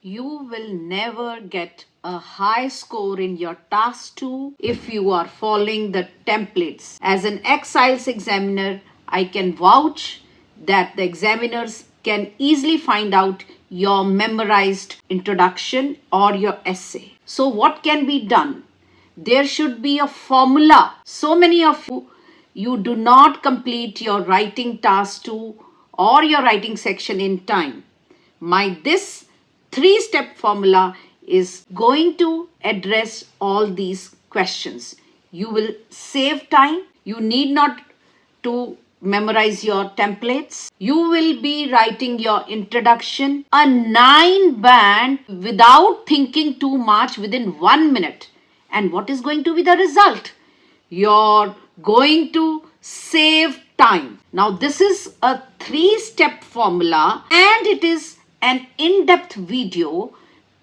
You will never get a high score in your task 2 if you are following the templates. As an ex-IELTS examiner, I can vouch that the examiners can easily find out your memorized introduction or your essay. So what can be done? There should be a formula. So many of you do not complete your writing task 2 or your writing section in time. This 3-step formula is going to address all these questions. You will save time. You need not to memorize your templates. You will be writing your introduction, a 9 band without thinking too much within 1 minute. And what is going to be the result? You're going to save time. Now, this is a 3-step formula and it is an in-depth video.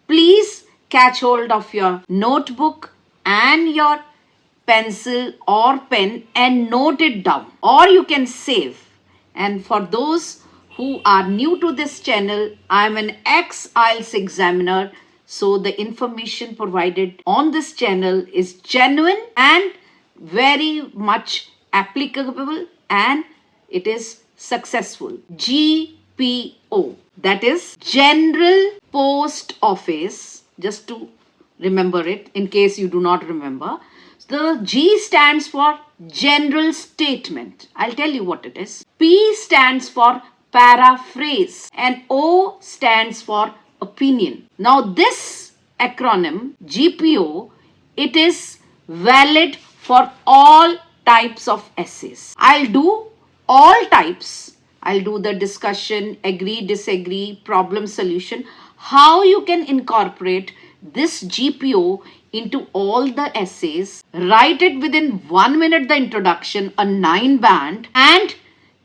Please catch hold of your notebook and your pencil or pen and note it down, or you can save. And for those who are new to this channel, I am an ex-IELTS examiner, so the information provided on this channel is genuine and very much applicable, and it is successful. GPO, that is General Post Office, just to remember it in case you do not remember. The G stands for general statement. I'll tell you what it is. P stands for paraphrase and O stands for opinion. Now this acronym GPO, it is valid for all types of essays. I'll do all types. I'll do the discussion, agree, disagree, problem solution. How you can incorporate this GPO into all the essays, write it within 1 minute, the introduction, a 9 band, and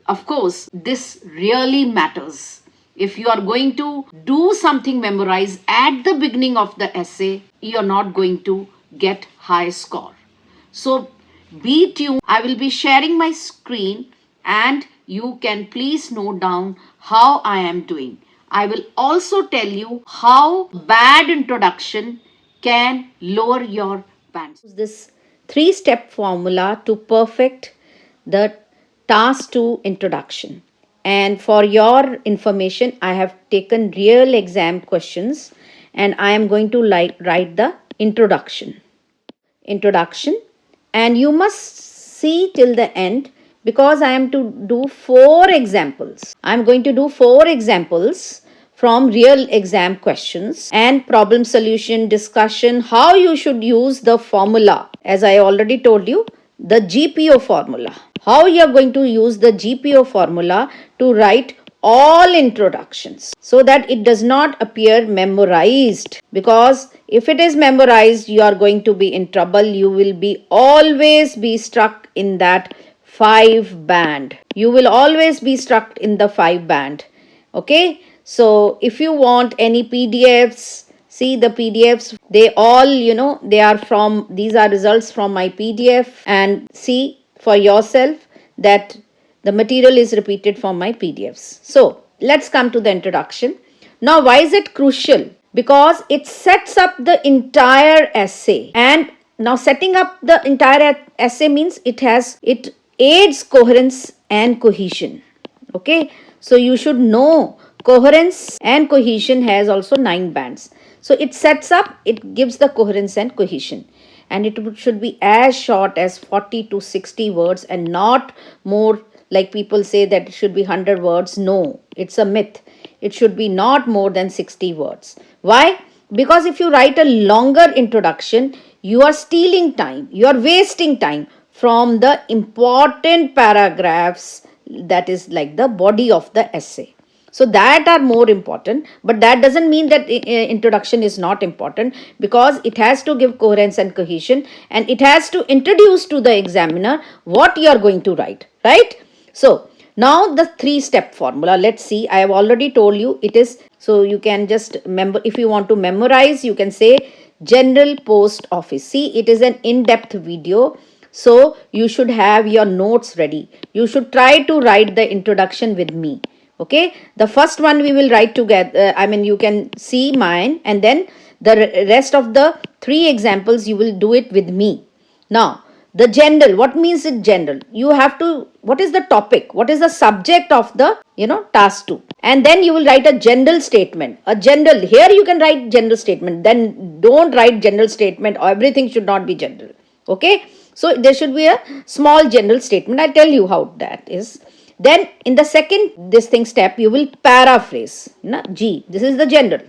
of course, this really matters. If you are going to do something memorized at the beginning of the essay, you are not going to get high score. So be tuned. I will be sharing my screen and you can please note down how I am doing. I will also tell you how bad introduction can lower your band. This 3-step formula to perfect the task 2 introduction. And for your information, I have taken real exam questions and I am going to write the introduction. And you must see till the end because I am to do 4 examples. I am going to do 4 examples from real exam questions and problem solution discussion, how you should use the formula. As I already told you, the GPO formula. How you are going to use the GPO formula to write all introductions so that it does not appear memorized, because if it is memorized, you are going to be in trouble. You will be always be stuck in that 5 band. You will always be stuck in the 5 band. Okay. So if you want any PDFs, see the PDFs, they all, they are from, these are results from my PDF, and see for yourself that the material is repeated from my PDFs. So let's come to the introduction. Now, why is it crucial? Because it sets up the entire essay. And now setting up the entire essay means it aids coherence and cohesion. Okay. So you should know coherence and cohesion has also 9 bands. So it sets up, it gives the coherence and cohesion. And it should be as short as 40 to 60 words and not more, like people say that it should be 100 words. No, it's a myth. It should be not more than 60 words. Why? Because if you write a longer introduction, you are stealing time. You are wasting time from the important paragraphs, that is like the body of the essay. So that are more important, but that doesn't mean that introduction is not important, because it has to give coherence and cohesion and it has to introduce to the examiner what you are going to write, right? So now the 3-step formula, let's see. I have already told you it is, so you can just remember, if you want to memorize, you can say General Post Office. See, it is an in-depth video. So you should have your notes ready. You should try to write the introduction with me. Okay, the first one we will write together. I mean, you can see mine, and then the rest of the three examples you will do it with me. Now, the general, what means it general? You have to, what is the topic? What is the subject of the, task 2? And then you will write a general statement. A general, here you can write general statement. Then don't write general statement, or everything should not be general. Okay, so there should be a small general statement. I'll tell you how that is. Then in the second this thing step, you will paraphrase. G, this is the general.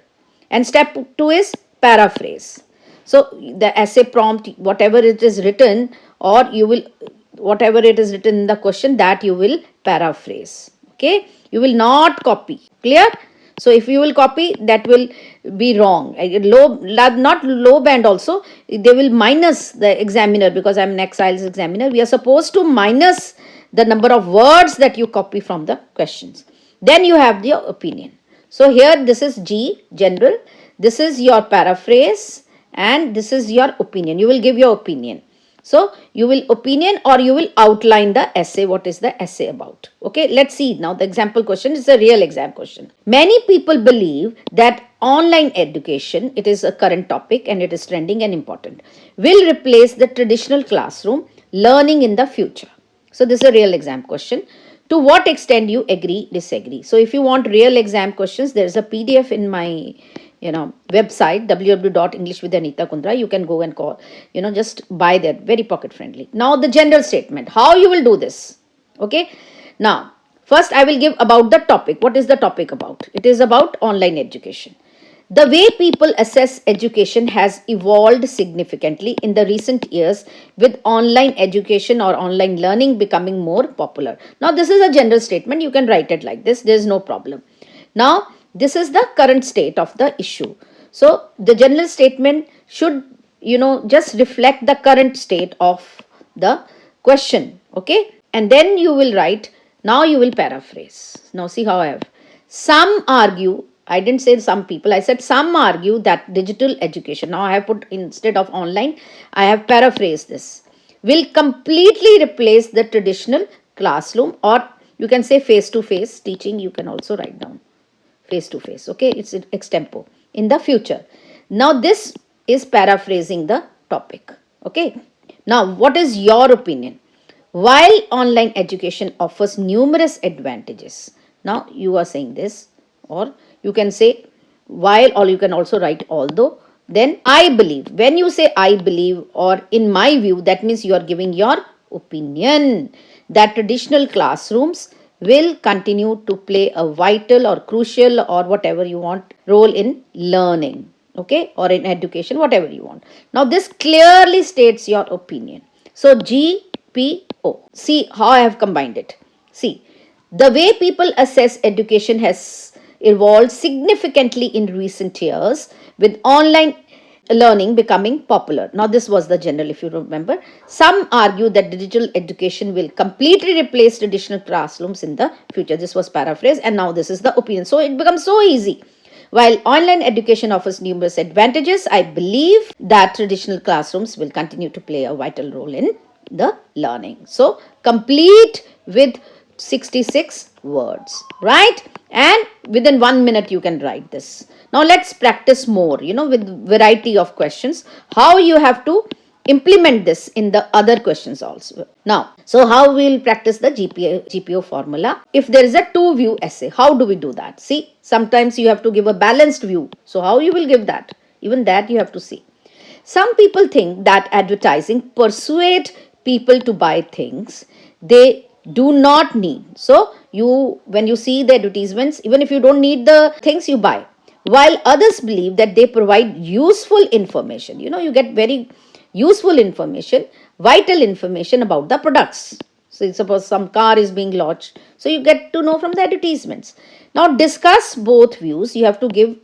And step 2 is paraphrase. So the essay prompt, whatever it is written, or you will, whatever it is written in the question, that you will paraphrase. Okay, you will not copy. Clear? So if you will copy, that will be wrong. Low, not low band also, they will minus the examiner, because I'm an Ex-IELTS examiner. We are supposed to minus the number of words that you copy from the questions. Then you have your opinion. So here this is G, general. This is your paraphrase, and this is your opinion. You will give your opinion. So you will opinion, or you will outline the essay. What is the essay about? Okay, let's see now. The example question is a real exam question. Many people believe that online education, it is a current topic and it is trending and important, will replace the traditional classroom learning in the future. So this is a real exam question. To what extent you agree, disagree? So if you want real exam questions, there is a PDF in my website, www.englishwithanita.kundra. You can go and call, just buy that, very pocket friendly. Now the general statement, how you will do this. Okay, now first I will give about the topic. What is the topic about? It is about online education. The way people assess education has evolved significantly in the recent years, with online education or online learning becoming more popular. Now this is a general statement, you can write it like this, there is no problem. Now this is the current state of the issue. So the general statement should, just reflect the current state of the question. Okay, and then you will write, now you will paraphrase. Now see how I have. Some argue, I didn't say some people, I said some argue that digital education, now I have put instead of online, I have paraphrased this, will completely replace the traditional classroom, or you can say face-to-face teaching, you can also write down face-to-face. Okay, it's extempo in the future. Now this is paraphrasing the topic. Okay, now what is your opinion? While online education offers numerous advantages, now you are saying this, or you can say while, or you can also write although. Then I believe, when you say I believe or in my view, that means you are giving your opinion that traditional classrooms will continue to play a vital or crucial, or whatever you want, role in learning. Okay, or in education, whatever you want. Now this clearly states your opinion. So GPO. See how I have combined it. See, the way people assess education has evolved significantly in recent years, with online learning becoming popular. Now this was the general, if you remember. Some argue that digital education will completely replace traditional classrooms in the future. This was paraphrase, and now this is the opinion. So it becomes so easy. While online education offers numerous advantages, I believe that traditional classrooms will continue to play a vital role in the learning. So complete with 66 words, right? And within 1 minute you can write this. Now let's practice more, with variety of questions, how you have to implement this in the other questions also. Now, so how we will practice the GPO formula? If there is a two view essay, how do we do that? See, sometimes you have to give a balanced view. So how you will give that? Even that you have to see. Some people think that advertising persuade people to buy things they do not need. So when you see the advertisements, even if you don't need the things, you buy. While others believe that they provide useful information. You get very useful information, vital information about the products. So suppose some car is being launched, so you get to know from the advertisements. Now discuss both views. You have to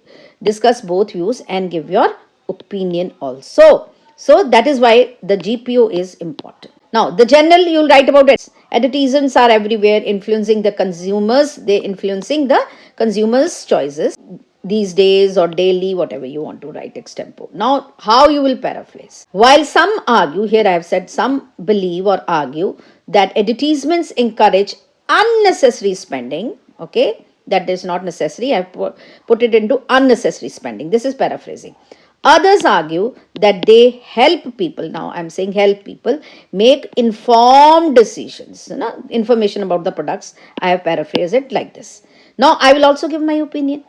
discuss both views and give your opinion also. So that is why the GPO is important. Now the general, you'll write about it. Advertisements are everywhere, influencing the consumers. They're influencing the consumers' choices these days, or daily, whatever you want to write extempo. Now how you will paraphrase? While some argue, here I have said some believe or argue that advertisements encourage unnecessary spending. Okay, that is not necessary. I put it into unnecessary spending. This is paraphrasing. Others argue that they help people, now I'm saying help people, make informed decisions. Information about the products, I have paraphrased it like this. Now I will also give my opinion.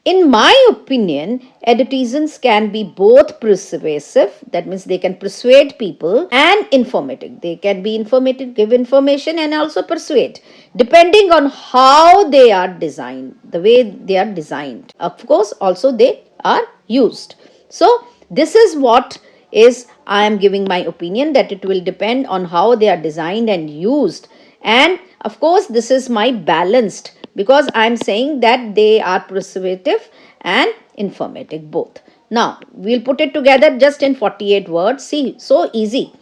In my opinion, advertisements can be both persuasive, that means they can persuade people, and informative. They can be informative, give information, and also persuade, depending on how they are designed, the way they are designed. Of course, also they are used. So, this is what is I am giving my opinion, that it will depend on how they are designed and used. And of course, this is my balanced, because I am saying that they are persuasive and informative both. Now, we'll put it together just in 48 words. See, so easy.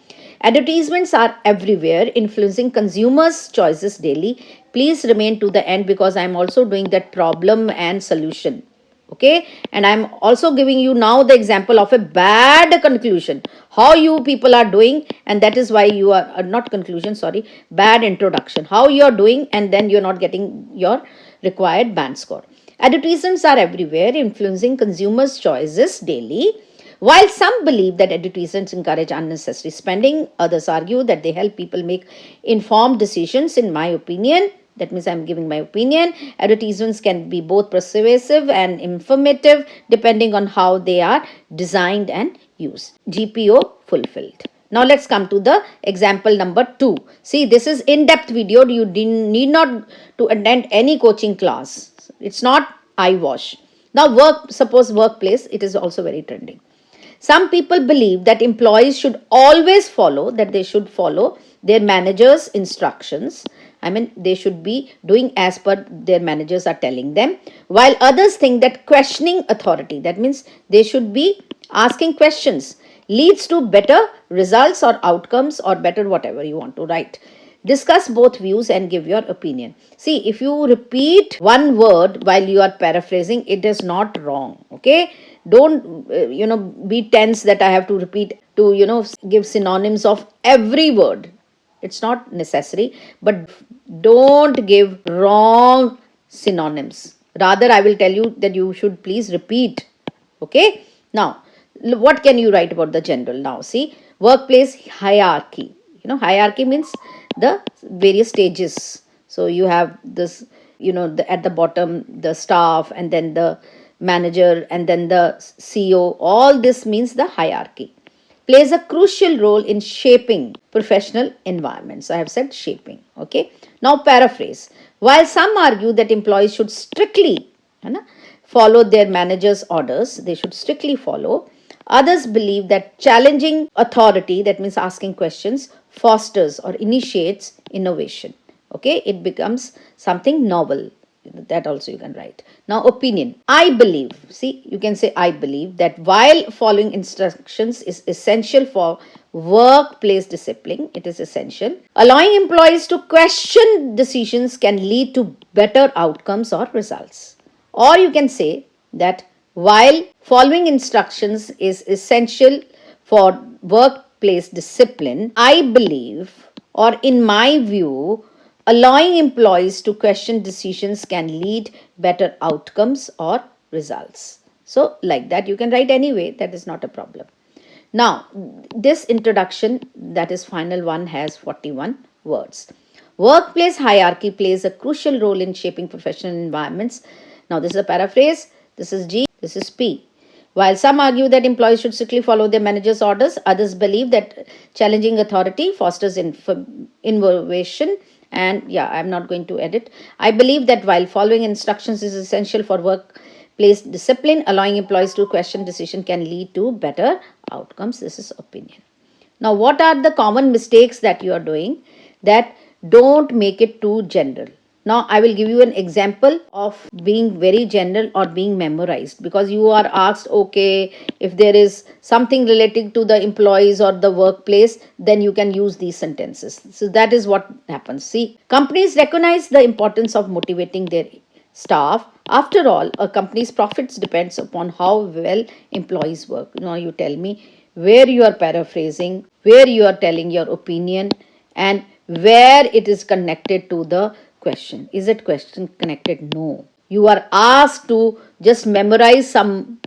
Advertisements are everywhere, influencing consumers' choices daily. Please remain to the end, because I am also doing that problem and solution. Okay, and I'm also giving you now the example of a bad conclusion, how you people are doing, and that is why you are not conclusion, sorry, bad introduction, how you are doing, and then you're not getting your required band score. Advertisements are everywhere, influencing consumers' choices daily. While some believe that advertisements encourage unnecessary spending, others argue that they help people make informed decisions. In my opinion, that means I'm giving my opinion, advertisements can be both persuasive and informative, depending on how they are designed and used. GPO fulfilled. Now let's come to the example number 2. See, this is in-depth video. You need not to attend any coaching class. It's not eyewash. Now suppose workplace, it is also very trending. Some people believe that employees should always follow, that they should follow their manager's instructions. I mean, they should be doing as per their managers are telling them. While others think that questioning authority, that means they should be asking questions, leads to better results or outcomes, or better whatever you want to write. Discuss both views and give your opinion. See, if you repeat one word while you are paraphrasing, it is not wrong. Okay, don't be tense that I have to repeat to give synonyms of every word. It's not necessary, but don't give wrong synonyms. Rather, I will tell you that you should please repeat. Okay, now what can you write about the general? Now see, workplace hierarchy. Hierarchy means the various stages. So you have this, at the bottom the staff, and then the manager, and then the CEO. All this means the hierarchy plays a crucial role in shaping professional environments. I have said shaping. Okay, now paraphrase. While some argue that employees should strictly follow their manager's orders, they should strictly follow. Others believe that challenging authority, that means asking questions, fosters or initiates innovation. Okay, it becomes something novel. That also you can write. Now, opinion. I believe, see, you can say I believe that while following instructions is essential for workplace discipline, it is essential. Allowing employees to question decisions can lead to better outcomes or results. Or you can say that while following instructions is essential for workplace discipline, I believe, or in my view, allowing employees to question decisions can lead better outcomes or results. So like that you can write anyway, that is not a problem. Now this introduction, that is final one, has 41 words. Workplace hierarchy plays a crucial role in shaping professional environments. Now this is a paraphrase. This is G, this is P. While some argue that employees should strictly follow their manager's orders, others believe that challenging authority fosters innovation. And yeah, I'm not going to edit. I believe that while following instructions is essential for workplace discipline, allowing employees to question decision can lead to better outcomes. This is opinion. Now, what are the common mistakes that you are doing? That don't make it too general. Now, I will give you an example of being very general or being memorized, because you are asked, okay, if there is something related to the employees or the workplace, then you can use these sentences. So that is what happens. See, companies recognize the importance of motivating their staff. After all, a company's profits depends upon how well employees work. Now, you tell me where you are paraphrasing, where you are telling your opinion, and where it is connected to the question. Is it question connected? No. You are asked to just memorize some,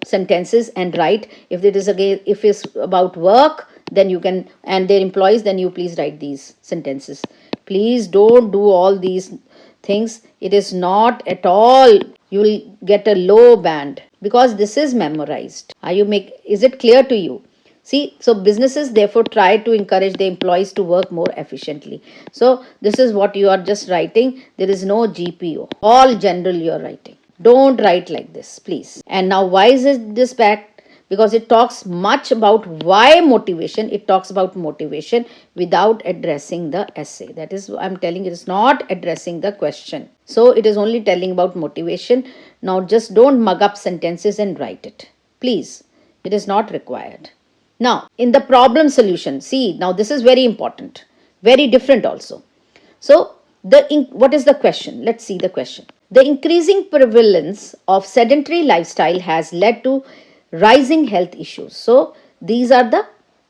sentences and write. If it is again, if it's about work, then you can, and their employees, then you please write these sentences. Please don't do all these things. It is not at all. You will get a low band because this is memorized. Is it clear to you? See, so businesses therefore try to encourage their employees to work more efficiently. So this is what you are just writing. There is no GPO. All general you are writing. Don't write like this, please. And now why is this back? Because it talks much about why motivation. It talks about motivation without addressing the essay. That is, I'm telling you, it's not addressing the question. So it is only telling about motivation. Now just don't mug up sentences and write it. Please, it is not required. Now, in the problem solution, see, now this is very important, very different also. So, what is the question? Let's see the question. The increasing prevalence of sedentary lifestyle has led to rising health issues. So, these are the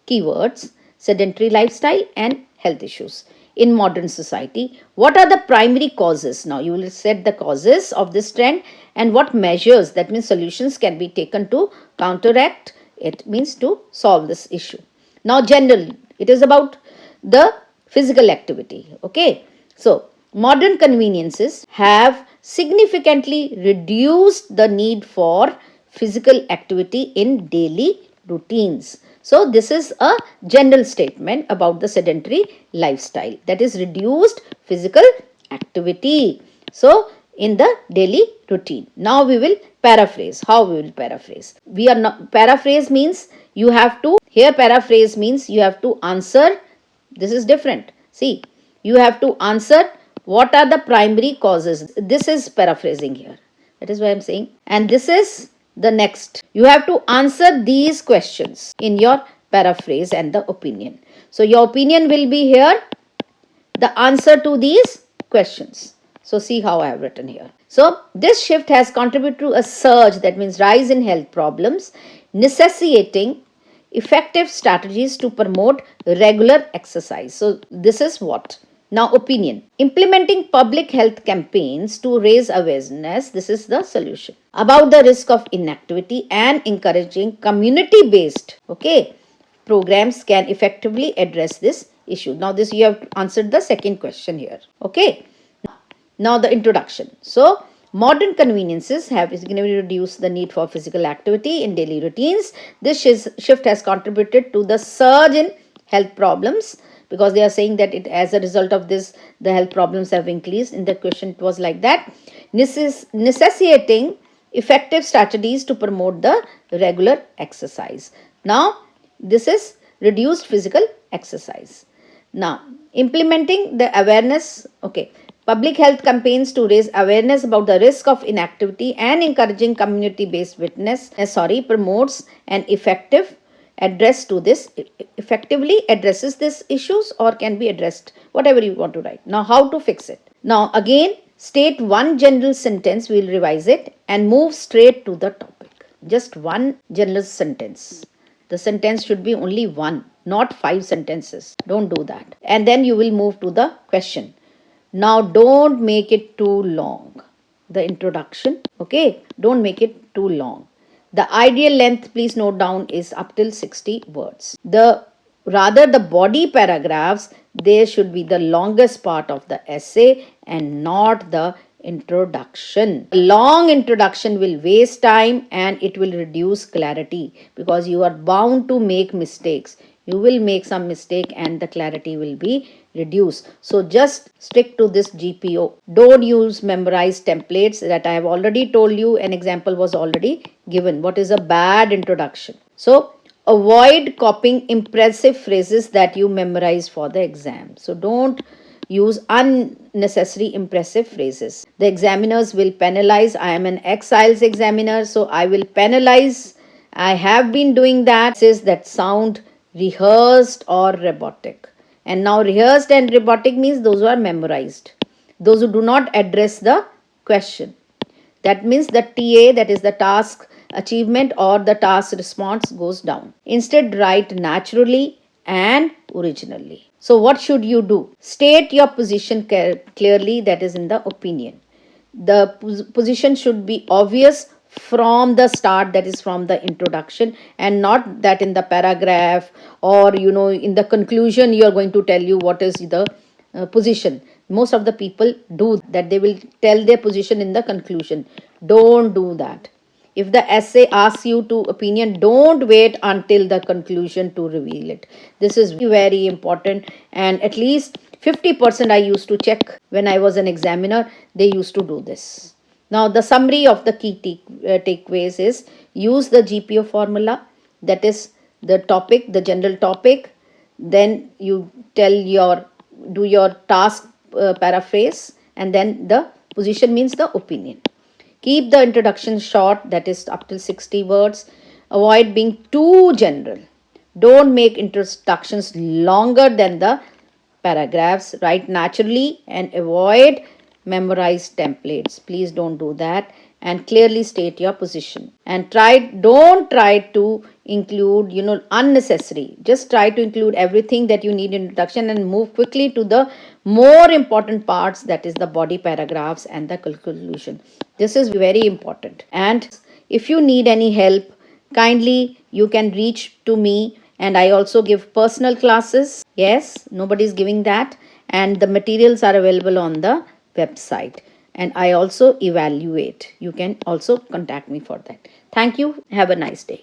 keywords: sedentary lifestyle and health issues in modern society. What are the primary causes? Now, you will set the causes of this trend and what measures, that means solutions, can be taken to counteract it, means to solve this issue. Now, generally, it is about the physical activity. Okay. So, modern conveniences have significantly reduced the need for physical activity in daily routines. So, this is a general statement about the sedentary lifestyle, that is reduced physical activity. So, in the daily routine. Now we will paraphrase. How we will paraphrase? We are not, paraphrase means you have to, here paraphrase means you have to answer. This is different. See, you have to answer what are the primary causes. This is paraphrasing here. That is why I am saying. And this is the next. You have to answer these questions in your paraphrase and the opinion. So your opinion will be here, the answer to these questions. So see how I have written here. So this shift has contributed to a surge, that means rise in health problems, necessitating effective strategies to promote regular exercise. So this is what? Now opinion. Implementing public health campaigns to raise awareness, this is the solution, about the risk of inactivity and encouraging community-based, programs can effectively address this issue. Now this you have answered the second question here. Okay. Now the introduction. So modern conveniences have significantly reduced the need for physical activity in daily routines. This shift has contributed to the surge in health problems, because they are saying that it, as a result of this, the health problems have increased. In the question it was like that, necessitating effective strategies to promote the regular exercise. Now this is reduced physical exercise. Now implementing the awareness, public health campaigns to raise awareness about the risk of inactivity and encouraging community-based promotes an effective address to this, effectively addresses these issues, or can be addressed, whatever you want to write. Now how to fix it? Now again, state one general sentence, we will revise it and move straight to the topic. Just one general sentence. The sentence should be only one, not 5 sentences. Don't do that. And then you will move to the question. Now don't make it too long, the introduction, don't make it too long. The ideal length, please note down, is up till 60 words. The body paragraphs, they should be the longest part of the essay and not the introduction. A long introduction will waste time and it will reduce clarity, because you are bound to make mistakes. You will make some mistake and the clarity will be reduced. So just stick to this GPO. Don't use memorized templates, that I have already told you. An example was already given. What is a bad introduction? So avoid copying impressive phrases that you memorize for the exam. So don't use unnecessary impressive phrases. The examiners will penalize. I am an ex-IELTS examiner, so I will penalize. I have been doing that. Says that sound rehearsed or robotic. And now rehearsed and robotic means those who are memorized, those who do not address the question. That means the TA, that is the task achievement or the task response, goes down. Instead, write naturally and originally. So what should you do? State your position clearly, that is in the opinion. The position should be obvious from the start, that is from the introduction, and not that in the paragraph or in the conclusion you are going to tell you what is the position. Most of the people do that, they will tell their position in the conclusion. Don't do that. If the essay asks you to opinion, don't wait until the conclusion to reveal it. This is very important, and at least 50% I used to check when I was an examiner. They used to do this. Now, the summary of the key takeaways is: use the GPO formula, that is the topic, the general topic. Then you do your task paraphrase, and then the position means the opinion. Keep the introduction short, that is up to 60 words. Avoid being too general. Don't make introductions longer than the paragraphs. Write naturally and avoid memorized templates. Please don't do that. And clearly state your position. And don't try to include unnecessary. Just try to include everything that you need in introduction and move quickly to the more important parts, that is the body paragraphs and the conclusion. This is very important. And if you need any help, kindly you can reach to me, and I also give personal classes. Yes, nobody is giving that, and the materials are available on the website, and I also evaluate. You can also contact me for that. Thank you. Have a nice day.